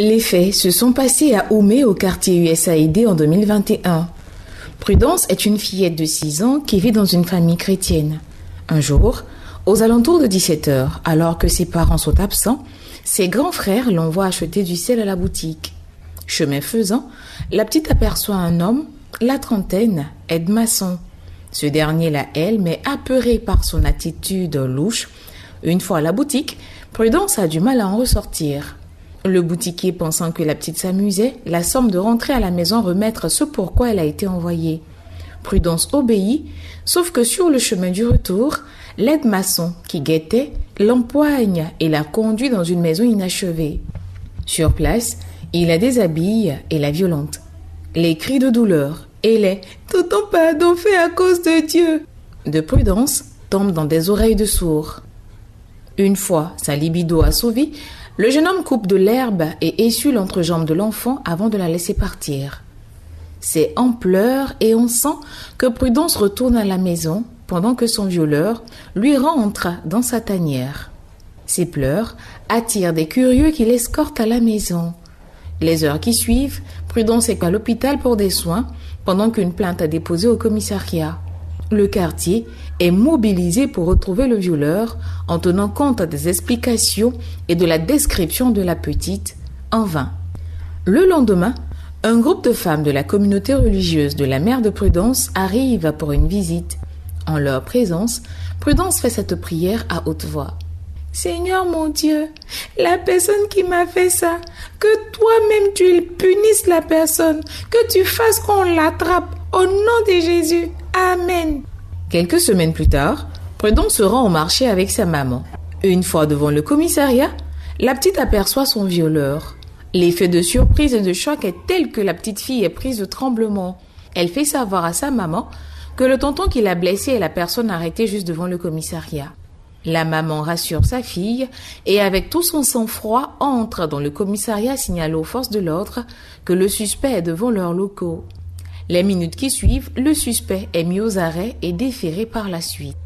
Les faits se sont passés à Oumé au quartier USAID en 2021. Prudence est une fillette de 6 ans qui vit dans une famille chrétienne. Un jour, aux alentours de 17h, alors que ses parents sont absents, ses grands frères l'envoient acheter du sel à la boutique. Chemin faisant, la petite aperçoit un homme, la trentaine, aide-maçon. Ce dernier la hèle, mais apeuré par son attitude louche. Une fois à la boutique, Prudence a du mal à en ressortir. Le boutiquier, pensant que la petite s'amusait, la somme de rentrer à la maison remettre ce pourquoi elle a été envoyée. Prudence obéit, sauf que sur le chemin du retour, l'aide-maçon qui guettait l'empoigne et la conduit dans une maison inachevée. Sur place, il la déshabille et la violente. Les cris de douleur et les « tout ton pardon fait à cause de Dieu » de Prudence tombent dans des oreilles de sourds. Une fois sa libido assouvie, le jeune homme coupe de l'herbe et essuie l'entrejambe de l'enfant avant de la laisser partir. C'est en pleurs et on sent que Prudence retourne à la maison pendant que son violeur lui rentre dans sa tanière. Ces pleurs attirent des curieux qui l'escortent à la maison. Les heures qui suivent, Prudence est à l'hôpital pour des soins pendant qu'une plainte est déposée au commissariat. Le quartier est mobilisé pour retrouver le violeur en tenant compte des explications et de la description de la petite, en vain. Le lendemain, un groupe de femmes de la communauté religieuse de la mère de Prudence arrive pour une visite. En leur présence, Prudence fait cette prière à haute voix. « Seigneur mon Dieu, la personne qui m'a fait ça, que toi-même tu punisses la personne, que tu fasses qu'on l'attrape, au nom de Jésus. Amen. » Quelques semaines plus tard, Prudence se rend au marché avec sa maman. Une fois devant le commissariat, la petite aperçoit son violeur. L'effet de surprise et de choc est tel que la petite fille est prise de tremblement. Elle fait savoir à sa maman que le tonton qui l'a blessée est la personne arrêtée juste devant le commissariat. La maman rassure sa fille et avec tout son sang-froid entre dans le commissariat signaler aux forces de l'ordre que le suspect est devant leurs locaux. Les minutes qui suivent, le suspect est mis aux arrêts et déféré par la suite.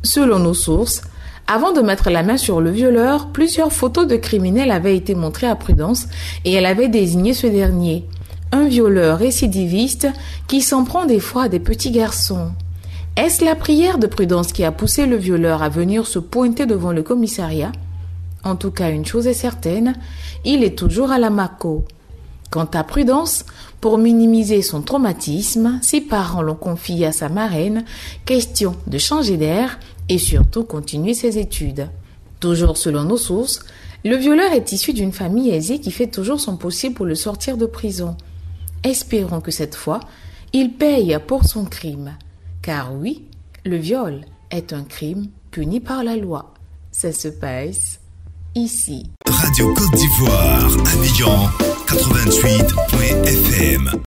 Selon nos sources, avant de mettre la main sur le violeur, plusieurs photos de criminels avaient été montrées à Prudence et elle avait désigné ce dernier. Un violeur récidiviste qui s'en prend des fois à des petits garçons. Est-ce la prière de Prudence qui a poussé le violeur à venir se pointer devant le commissariat? En tout cas, une chose est certaine, il est toujours à la Mako. Quant à Prudence, pour minimiser son traumatisme, ses parents l'ont confié à sa marraine, question de changer d'air et surtout continuer ses études. Toujours selon nos sources, le violeur est issu d'une famille aisée qui fait toujours son possible pour le sortir de prison. Espérons que cette fois, il paye pour son crime. Car oui, le viol est un crime puni par la loi. Ça se passe ici. Radio Côte d'Ivoire, Abidjan, 88.fm.